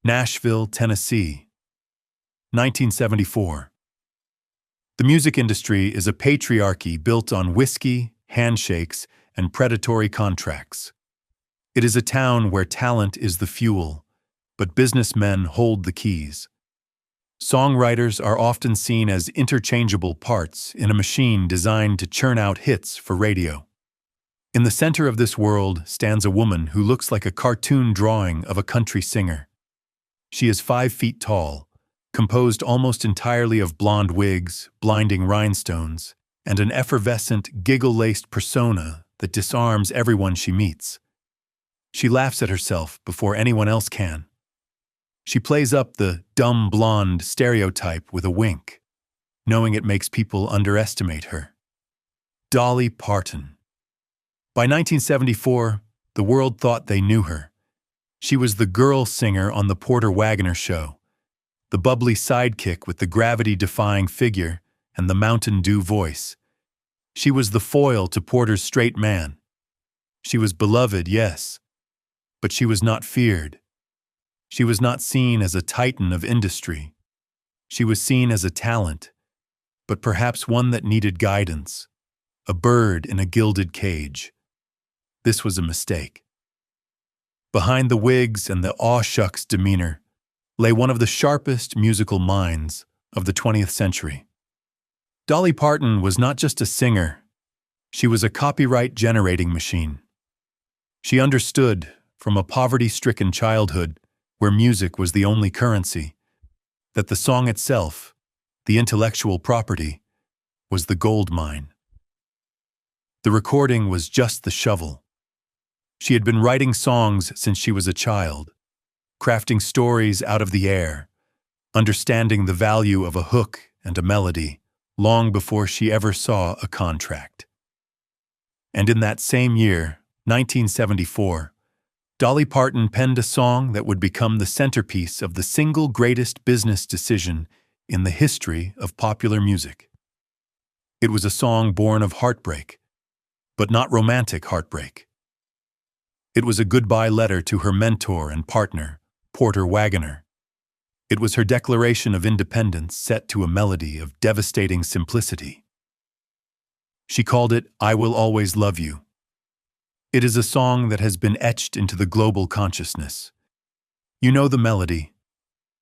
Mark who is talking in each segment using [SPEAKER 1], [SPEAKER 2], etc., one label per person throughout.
[SPEAKER 1] Nashville, Tennessee, 1974. The music industry is a patriarchy built on whiskey, handshakes, and predatory contracts. It is a town where talent is the fuel, but businessmen hold the keys. Songwriters are often seen as interchangeable parts in a machine designed to churn out hits for radio. In the center of this world stands a woman who looks like a cartoon drawing of a country singer. She is 5 feet tall, composed almost entirely of blonde wigs, blinding rhinestones, and an effervescent, giggle-laced persona that disarms everyone she meets. She laughs at herself before anyone else can. She plays up the dumb blonde stereotype with a wink, knowing it makes people underestimate her. Dolly Parton. By 1974, the world thought they knew her. She was the girl singer on the Porter Wagoner show, the bubbly sidekick with the gravity-defying figure and the Mountain Dew voice. She was the foil to Porter's straight man. She was beloved, yes, but she was not feared. She was not seen as a titan of industry. She was seen as a talent, but perhaps one that needed guidance, a bird in a gilded cage. This was a mistake. Behind the wigs and the aw-shucks demeanor lay one of the sharpest musical minds of the 20th century. Dolly Parton was not just a singer, she was a copyright-generating machine. She understood, from a poverty-stricken childhood, where music was the only currency, that the song itself, the intellectual property, was the gold mine. The recording was just the shovel. She had been writing songs since she was a child, crafting stories out of the air, understanding the value of a hook and a melody long before she ever saw a contract. And in that same year, 1974, Dolly Parton penned a song that would become the centerpiece of the single greatest business decision in the history of popular music. It was a song born of heartbreak, but not romantic heartbreak. It was a goodbye letter to her mentor and partner, Porter Wagoner. It was her declaration of independence set to a melody of devastating simplicity. She called it "I Will Always Love You." It is a song that has been etched into the global consciousness. You know the melody.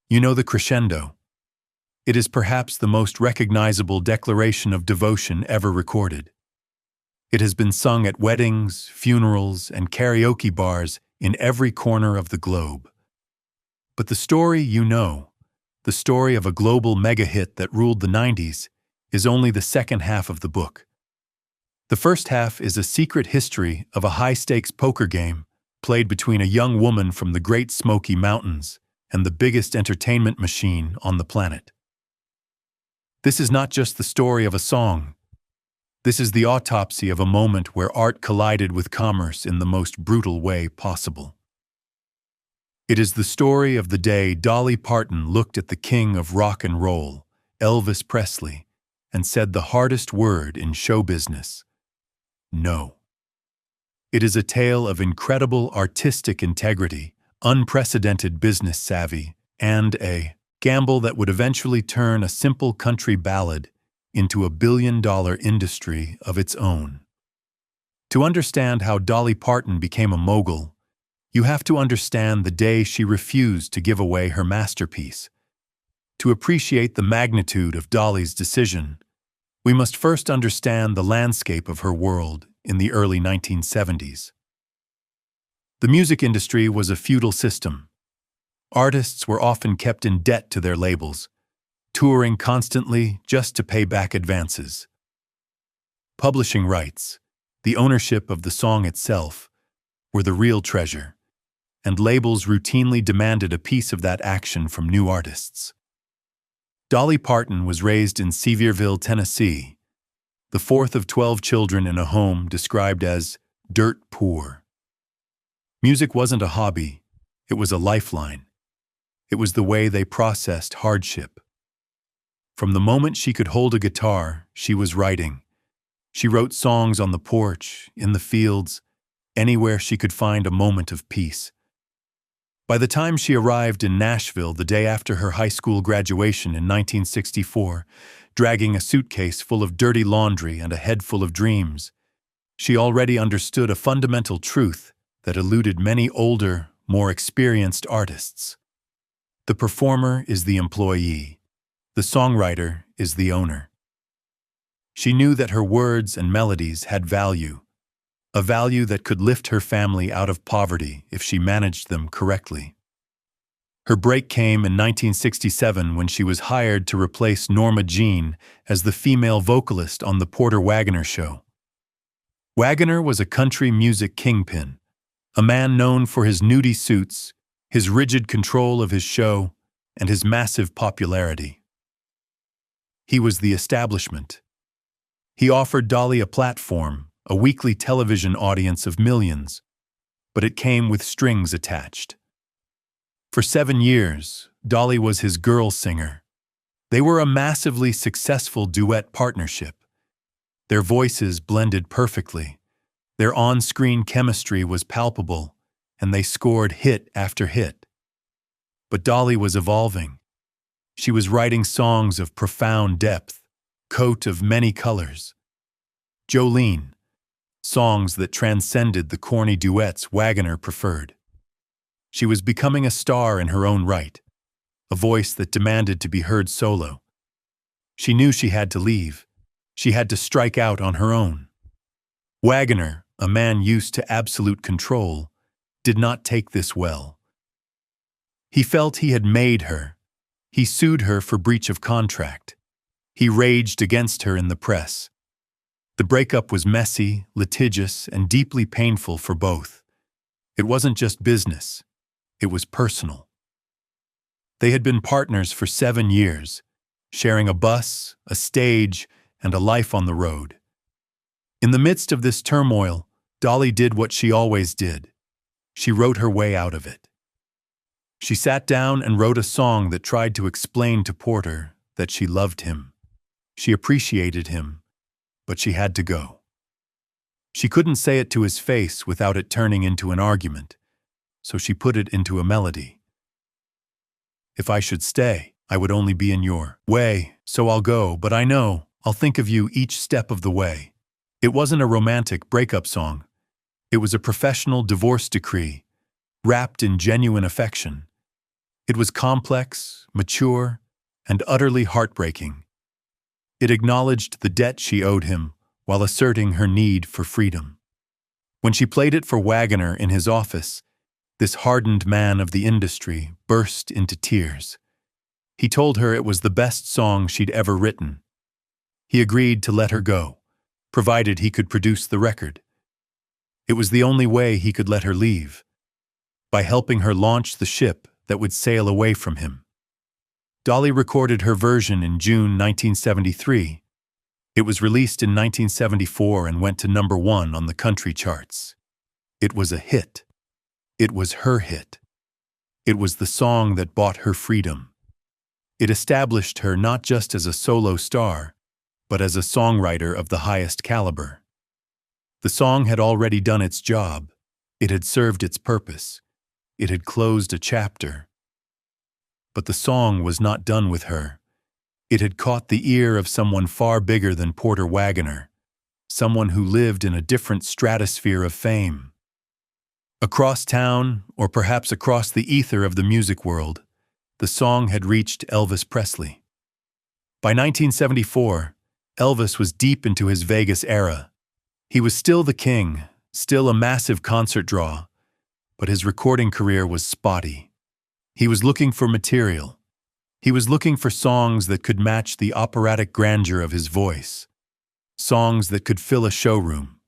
[SPEAKER 1] You know the crescendo. It is perhaps the most recognizable declaration of devotion ever recorded. It has been sung at weddings, funerals, and karaoke bars in every corner of the globe. But the story you know, the story of a global mega-hit that ruled the 90s, is only the second half of the book. The first half is a secret history of a high-stakes poker game played between a young woman from the Great Smoky Mountains and the biggest entertainment machine on the planet. This is not just the story of a song. This is the autopsy of a moment where art collided with commerce in the most brutal way possible. It is the story of the day Dolly Parton looked at the king of rock and roll, Elvis Presley, and said the hardest word in show business: no. It is a tale of incredible artistic integrity, unprecedented business savvy, and a gamble that would eventually turn a simple country ballad into a billion-dollar industry of its own. To understand how Dolly Parton became a mogul, you have to understand the day she refused to give away her masterpiece. To appreciate the magnitude of Dolly's decision, we must first understand the landscape of her world in the early 1970s. The music industry was a feudal system. Artists were often kept in debt to their labels, touring constantly just to pay back advances. Publishing rights, the ownership of the song itself, were the real treasure, and labels routinely demanded a piece of that action from new artists. Dolly Parton was raised in Sevierville, Tennessee, the fourth of 12 children in a home described as dirt poor. Music wasn't a hobby, it was a lifeline. It was the way they processed hardship. From the moment she could hold a guitar, she was writing. She wrote songs on the porch, in the fields, anywhere she could find a moment of peace. By the time she arrived in Nashville the day after her high school graduation in 1964, dragging a suitcase full of dirty laundry and a head full of dreams, she already understood a fundamental truth that eluded many older, more experienced artists. The performer is the employee. The songwriter is the owner. She knew that her words and melodies had value, a value that could lift her family out of poverty if she managed them correctly. Her break came in 1967 when she was hired to replace Norma Jean as the female vocalist on The Porter Wagoner Show. Wagoner was a country music kingpin, a man known for his nudie suits, his rigid control of his show, and his massive popularity. He was the establishment. He offered Dolly a platform, a weekly television audience of millions, but it came with strings attached. For 7 years, Dolly was his girl singer. They were a massively successful duet partnership. Their voices blended perfectly. Their on-screen chemistry was palpable, and they scored hit after hit. But Dolly was evolving. She was writing songs of profound depth, coat of many colors. Jolene, songs that transcended the corny duets Wagoner preferred. She was becoming a star in her own right, a voice that demanded to be heard solo. She knew she had to leave. She had to strike out on her own. Wagoner, a man used to absolute control, did not take this well. He felt he had made her. He sued her for breach of contract. He raged against her in the press. The breakup was messy, litigious, and deeply painful for both. It wasn't just business. It was personal. They had been partners for 7 years, sharing a bus, a stage, and a life on the road. In the midst of this turmoil, Dolly did what she always did. She wrote her way out of it. She sat down and wrote a song that tried to explain to Porter that she loved him. She appreciated him, but she had to go. She couldn't say it to his face without it turning into an argument, so she put it into a melody. If I should stay, I would only be in your way, so I'll go, but I know I'll think of you each step of the way. It wasn't a romantic breakup song. It was a professional divorce decree, wrapped in genuine affection. It was complex, mature, and utterly heartbreaking. It acknowledged the debt she owed him while asserting her need for freedom. When she played it for Wagoner in his office, this hardened man of the industry burst into tears. He told her it was the best song she'd ever written. He agreed to let her go, provided he could produce the record. It was the only way he could let her leave, by helping her launch the ship that would sail away from him. Dolly recorded her version in June 1973. It was released in 1974 and went to #1 on the country charts. It was a hit. It was her hit. It was the song that bought her freedom. It established her not just as a solo star, but as a songwriter of the highest caliber. The song had already done its job. It had served its purpose. It had closed a chapter. But the song was not done with her. It had caught the ear of someone far bigger than Porter Wagoner, someone who lived in a different stratosphere of fame. Across town, or perhaps across the ether of the music world, the song had reached Elvis Presley. By 1974, Elvis was deep into his Vegas era. He was still the king, still a massive concert draw, but his recording career was spotty. He was looking for material. He was looking for songs that could match the operatic grandeur of his voice, songs that could fill a showroom.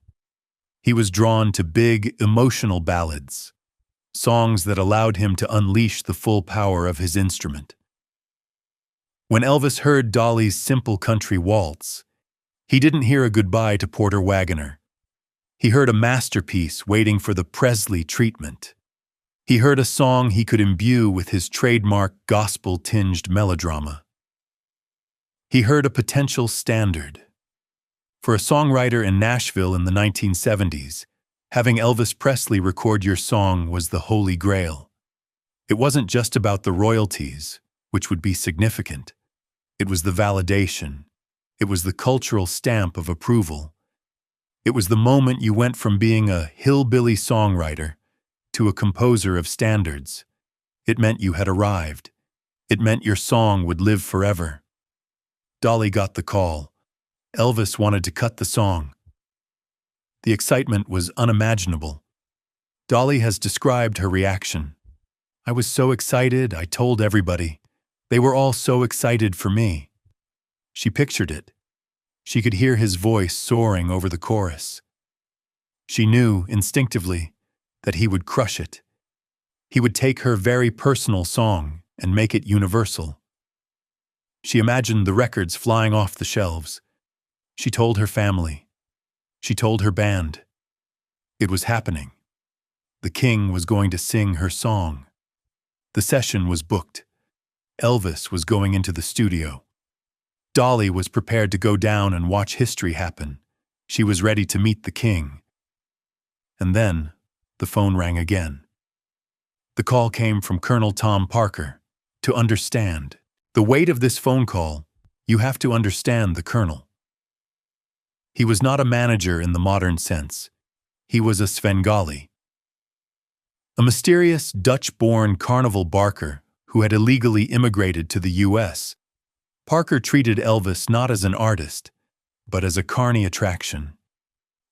[SPEAKER 1] He was drawn to big, emotional ballads, songs that allowed him to unleash the full power of his instrument. When Elvis heard Dolly's simple country waltz, he didn't hear a goodbye to Porter Wagoner. He heard a masterpiece waiting for the Presley treatment. He heard a song he could imbue with his trademark gospel-tinged melodrama. He heard a potential standard. For a songwriter in Nashville in the 1970s, having Elvis Presley record your song was the holy grail. It wasn't just about the royalties, which would be significant. It was the validation. It was the cultural stamp of approval. It was the moment you went from being a hillbilly songwriter to a composer of standards. It meant you had arrived. It meant your song would live forever. Dolly got the call. Elvis wanted to cut the song. The excitement was unimaginable. Dolly has described her reaction. "I was so excited, I told everybody. They were all so excited for me." She pictured it. She could hear his voice soaring over the chorus. She knew, instinctively, that he would crush it. He would take her very personal song and make it universal. She imagined the records flying off the shelves. She told her family. She told her band. It was happening. The king was going to sing her song. The session was booked. Elvis was going into the studio. Dolly was prepared to go down and watch history happen. She was ready to meet the king. And then, the phone rang again. The call came from Colonel Tom Parker. To understand the weight of this phone call, you have to understand the colonel. He was not a manager in the modern sense. He was a Svengali. A mysterious Dutch-born carnival barker who had illegally immigrated to the U.S. Parker treated Elvis not as an artist, but as a carny attraction.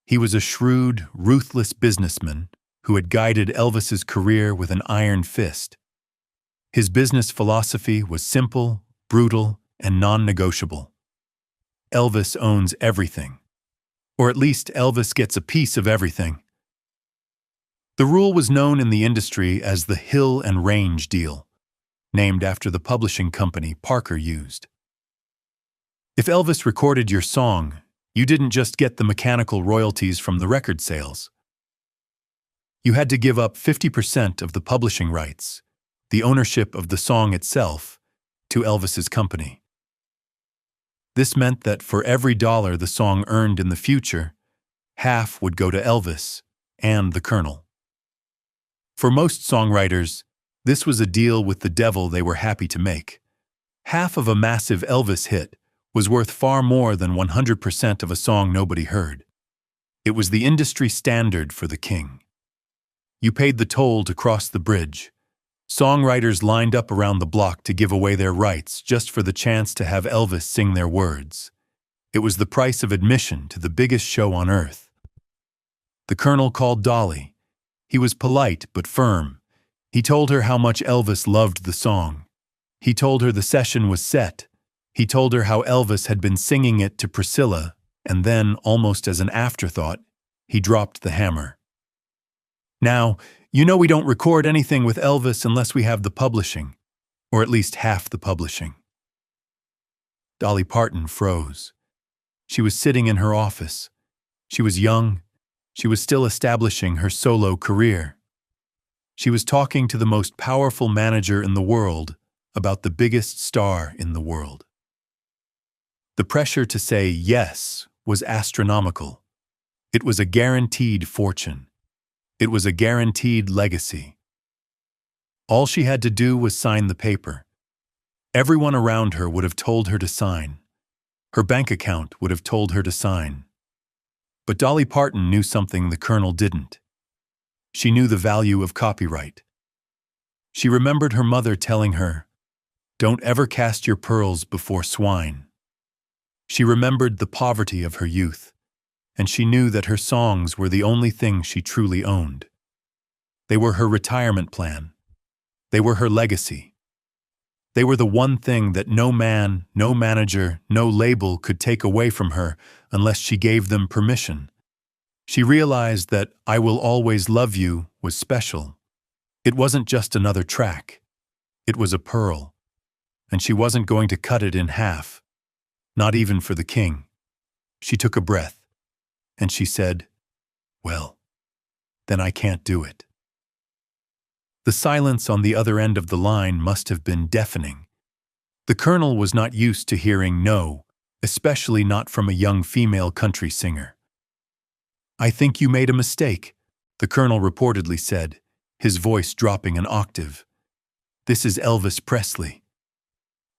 [SPEAKER 1] He was a shrewd, ruthless businessman who had guided Elvis's career with an iron fist. His business philosophy was simple, brutal, and non-negotiable. Elvis owns everything. Or at least Elvis gets a piece of everything. The rule was known in the industry as the Hill and Range deal, named after the publishing company Parker used. If Elvis recorded your song, you didn't just get the mechanical royalties from the record sales. You had to give up 50% of the publishing rights, the ownership of the song itself, to Elvis's company. This meant that for every dollar the song earned in the future, half would go to Elvis and the colonel. For most songwriters, this was a deal with the devil they were happy to make. Half of a massive Elvis hit was worth far more than 100% of a song nobody heard. It was the industry standard for the king. You paid the toll to cross the bridge. Songwriters lined up around the block to give away their rights just for the chance to have Elvis sing their words. It was the price of admission to the biggest show on earth. The colonel called Dolly. He was polite but firm. He told her how much Elvis loved the song. He told her the session was set. He told her how Elvis had been singing it to Priscilla, and then, almost as an afterthought, he dropped the hammer. "Now, you know we don't record anything with Elvis unless we have the publishing, or at least half the publishing." Dolly Parton froze. She was sitting in her office. She was young. She was still establishing her solo career. She was talking to the most powerful manager in the world about the biggest star in the world. The pressure to say yes was astronomical. It was a guaranteed fortune. It was a guaranteed legacy. All she had to do was sign the paper. Everyone around her would have told her to sign. Her bank account would have told her to sign. But Dolly Parton knew something the colonel didn't. She knew the value of copyright. She remembered her mother telling her, "Don't ever cast your pearls before swine." She remembered the poverty of her youth, and she knew that her songs were the only thing she truly owned. They were her retirement plan. They were her legacy. They were the one thing that no man, no manager, no label could take away from her unless she gave them permission. She realized that "I Will Always Love You" was special. It wasn't just another track. It was a pearl, and she wasn't going to cut it in half. Not even for the king. She took a breath, and she said, "Well, then I can't do it." The silence on the other end of the line must have been deafening. The colonel was not used to hearing no, especially not from a young female country singer. "I think you made a mistake," the colonel reportedly said, his voice dropping an octave. This is Elvis Presley.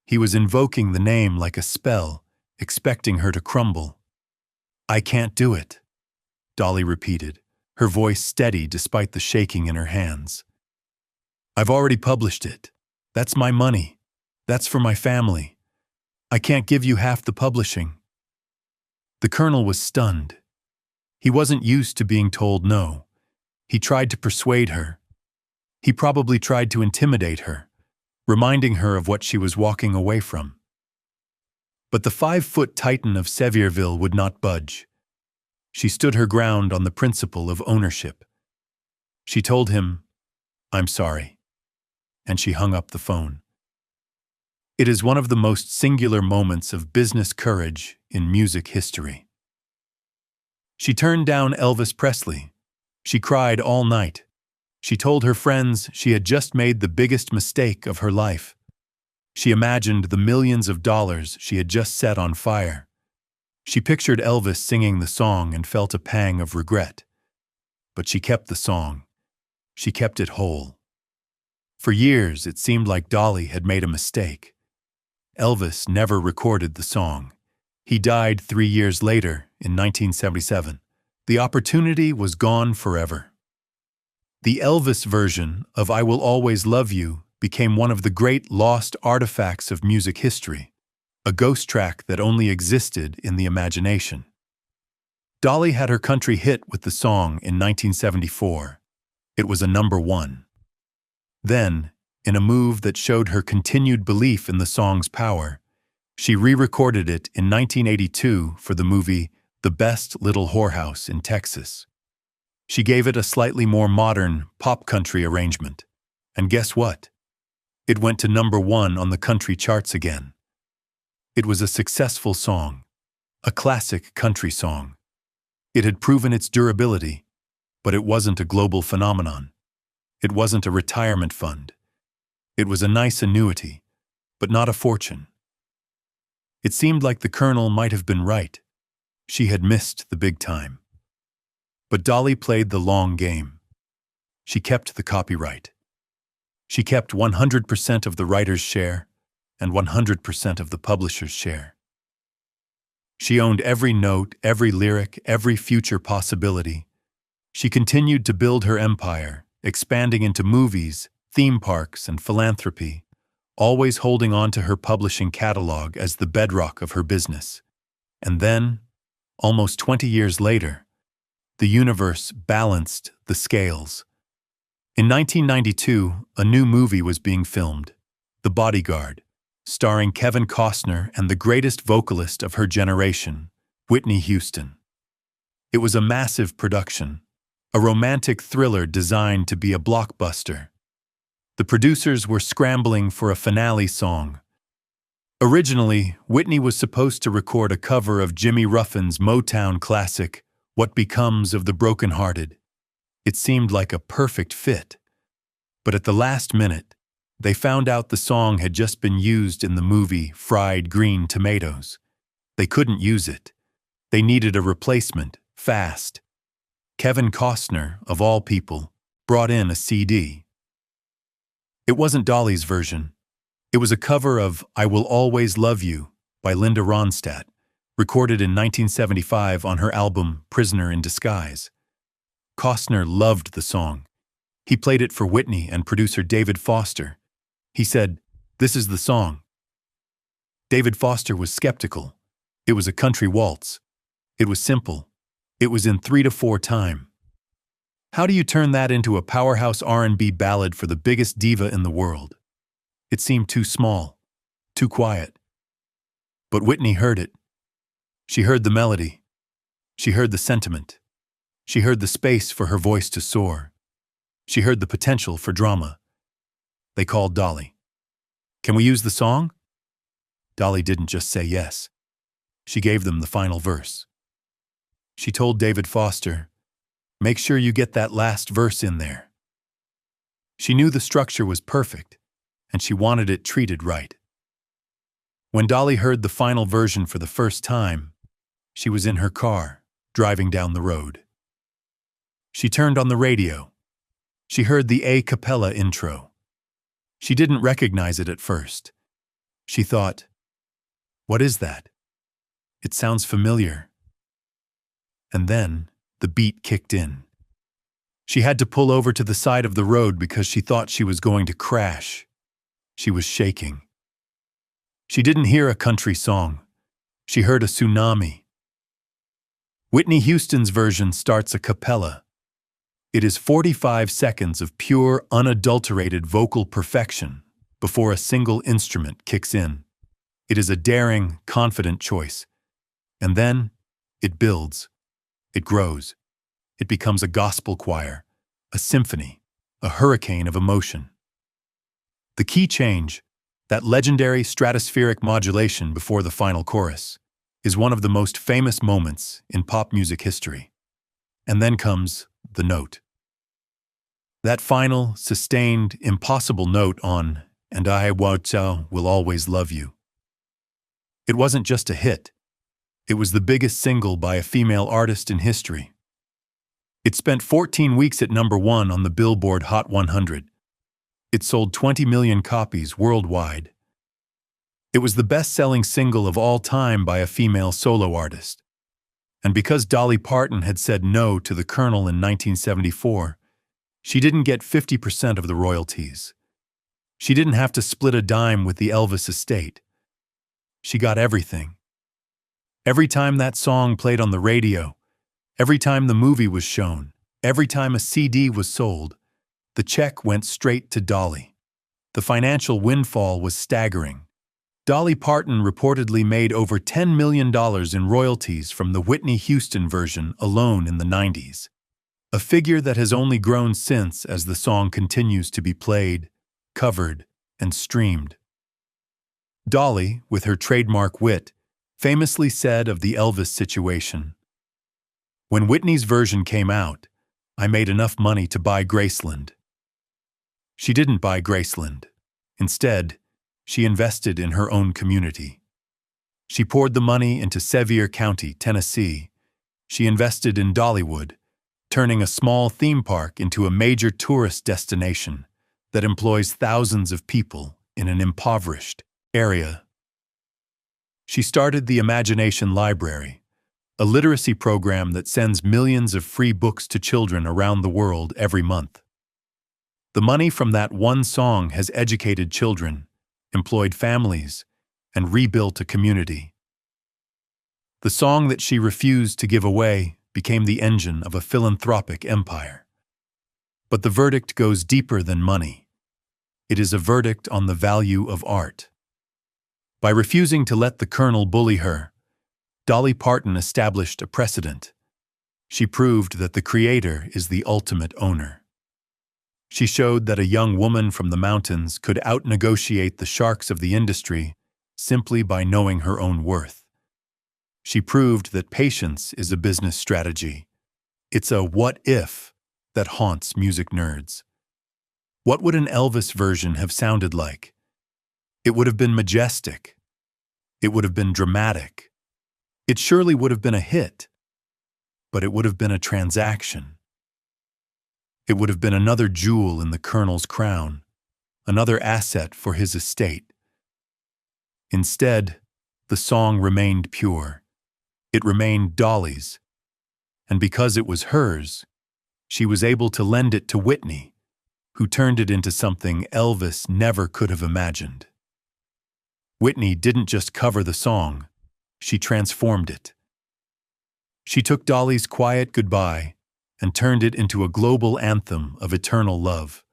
[SPEAKER 1] He was invoking the name like a spell, expecting her to crumble. I can't do it, Dolly repeated, her voice steady despite the shaking in her hands. I've already published it. That's my money. That's for my family. I can't give you half the publishing. The colonel was stunned. He wasn't used to being told no. He tried to persuade her. He probably tried to intimidate her, reminding her of what she was walking away from. But the 5-foot titan of Sevierville would not budge. She stood her ground on the principle of ownership. She told him, "I'm sorry," and she hung up the phone. It is one of the most singular moments of business courage in music history. She turned down Elvis Presley. She cried all night. She told her friends she had just made the biggest mistake of her life. She imagined the millions of dollars she had just set on fire. She pictured Elvis singing the song and felt a pang of regret. But she kept the song. She kept it whole. For years, it seemed like Dolly had made a mistake. Elvis never recorded the song. He died 3 years later, in 1977. The opportunity was gone forever. The Elvis version of I Will Always Love You became one of the great lost artifacts of music history, a ghost track that only existed in the imagination. Dolly had her country hit with the song in 1974. It was a #1. Then, in a move that showed her continued belief in the song's power, she re-recorded it in 1982 for the movie The Best Little Whorehouse in Texas. She gave it a slightly more modern, pop-country arrangement. And guess what? It went to #1 on the country charts again. It was a successful song, a classic country song. It had proven its durability, but it wasn't a global phenomenon. It wasn't a retirement fund. It was a nice annuity, but not a fortune. It seemed like the colonel might have been right. She had missed the big time. But Dolly played the long game. She kept the copyright. She kept 100% of the writer's share and 100% of the publisher's share. She owned every note, every lyric, every future possibility. She continued to build her empire, expanding into movies, theme parks, and philanthropy, always holding on to her publishing catalog as the bedrock of her business. And then, almost 20 years later, the universe balanced the scales. In 1992, a new movie was being filmed, The Bodyguard, starring Kevin Costner and the greatest vocalist of her generation, Whitney Houston. It was a massive production, a romantic thriller designed to be a blockbuster. The producers were scrambling for a finale song. Originally, Whitney was supposed to record a cover of Jimmy Ruffin's Motown classic, What Becomes of the Broken-Hearted. It seemed like a perfect fit. But at the last minute, they found out the song had just been used in the movie Fried Green Tomatoes. They couldn't use it. They needed a replacement, fast. Kevin Costner, of all people, brought in a CD. It wasn't Dolly's version. It was a cover of I Will Always Love You by Linda Ronstadt, recorded in 1975 on her album Prisoner in Disguise. Costner loved the song. He played it for Whitney and producer David Foster. He said, "This is the song." David Foster was skeptical. It was a country waltz. It was simple. It was in 3/4 time. How do you turn that into a powerhouse R&B ballad for the biggest diva in the world? It seemed too small, too quiet. But Whitney heard it. She heard the melody. She heard the sentiment. She heard the space for her voice to soar. She heard the potential for drama. They called Dolly. "Can we use the song?" Dolly didn't just say yes. She gave them the final verse. She told David Foster, "Make sure you get that last verse in there." She knew the structure was perfect, and she wanted it treated right. When Dolly heard the final version for the first time, she was in her car, driving down the road. She turned on the radio. She heard the a cappella intro. She didn't recognize it at first. She thought, "What is that? It sounds familiar." And then the beat kicked in. She had to pull over to the side of the road because she thought she was going to crash. She was shaking. She didn't hear a country song. She heard a tsunami. Whitney Houston's version starts a cappella. It is 45 seconds of pure, unadulterated vocal perfection before a single instrument kicks in. It is a daring, confident choice. And then it builds. It grows. It becomes a gospel choir, a symphony, a hurricane of emotion. The key change, that legendary stratospheric modulation before the final chorus, is one of the most famous moments in pop music history. And then comes the note. That final, sustained, impossible note on "And I Will Always Love You." It wasn't just a hit. It was the biggest single by a female artist in history. It spent 14 weeks at #1 on the Billboard Hot 100. It sold 20 million copies worldwide. It was the best-selling single of all time by a female solo artist. And because Dolly Parton had said no to the Colonel in 1974, she didn't get 50% of the royalties. She didn't have to split a dime with the Elvis estate. She got everything. Every time that song played on the radio, every time the movie was shown, every time a CD was sold, the check went straight to Dolly. The financial windfall was staggering. Dolly Parton reportedly made over $10 million in royalties from the Whitney Houston version alone in the 90s. A figure that has only grown since as the song continues to be played, covered, and streamed. Dolly, with her trademark wit, famously said of the Elvis situation, "When Whitney's version came out, I made enough money to buy Graceland." She didn't buy Graceland. Instead, she invested in her own community. She poured the money into Sevier County, Tennessee. She invested in Dollywood, turning a small theme park into a major tourist destination that employs thousands of people in an impoverished area. She started the Imagination Library, a literacy program that sends millions of free books to children around the world every month. The money from that one song has educated children, employed families, and rebuilt a community. The song that she refused to give away became the engine of a philanthropic empire. But the verdict goes deeper than money. It is a verdict on the value of art. By refusing to let the Colonel bully her, Dolly Parton established a precedent. She proved that the creator is the ultimate owner. She showed that a young woman from the mountains could out-negotiate the sharks of the industry simply by knowing her own worth. She proved that patience is a business strategy. It's a what if that haunts music nerds. What would an Elvis version have sounded like? It would have been majestic. It would have been dramatic. It surely would have been a hit. But it would have been a transaction. It would have been another jewel in the Colonel's crown, another asset for his estate. Instead, the song remained pure. It remained Dolly's. And because it was hers, she was able to lend it to Whitney, who turned it into something Elvis never could have imagined. Whitney didn't just cover the song, she transformed it. She took Dolly's quiet goodbye and turned it into a global anthem of eternal love.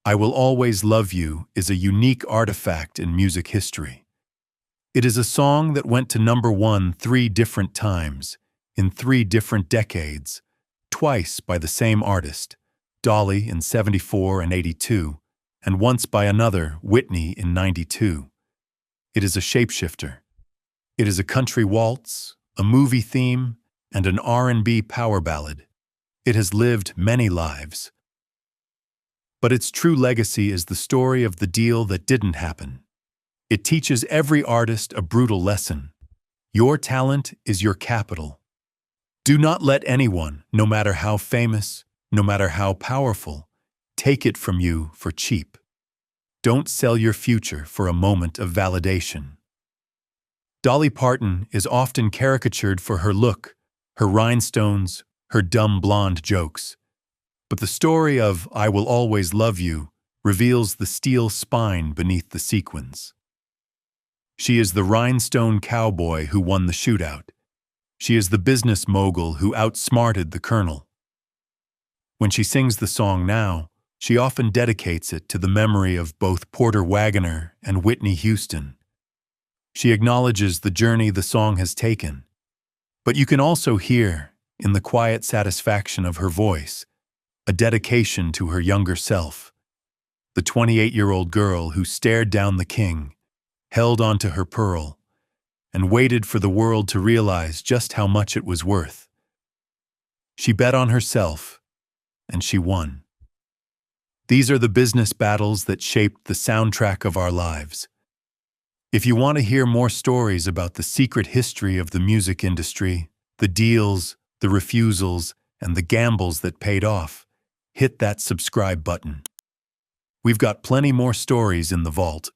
[SPEAKER 1] "I Will Always Love You" is a unique artifact in music history. It is a song that went to #1 3 different times, in 3 different decades, twice by the same artist, Dolly in 74 and 82, and once by another, Whitney in 92. It is a shapeshifter. It is a country waltz, a movie theme, and an R&B power ballad. It has lived many lives. But its true legacy is the story of the deal that didn't happen. It teaches every artist a brutal lesson. Your talent is your capital. Do not let anyone, no matter how famous, no matter how powerful, take it from you for cheap. Don't sell your future for a moment of validation. Dolly Parton is often caricatured for her look, her rhinestones, her dumb blonde jokes. But the story of "I Will Always Love You" reveals the steel spine beneath the sequins. She is the rhinestone cowboy who won the shootout. She is the business mogul who outsmarted the colonel. When she sings the song now, she often dedicates it to the memory of both Porter Wagoner and Whitney Houston. She acknowledges the journey the song has taken, but you can also hear, in the quiet satisfaction of her voice, a dedication to her younger self, the 28-year-old girl who stared down the king, held onto her pearl, and waited for the world to realize just how much it was worth. She bet on herself, and she won. These are the business battles that shaped the soundtrack of our lives. If you want to hear more stories about the secret history of the music industry, the deals, the refusals, and the gambles that paid off, hit that subscribe button. We've got plenty more stories in the vault.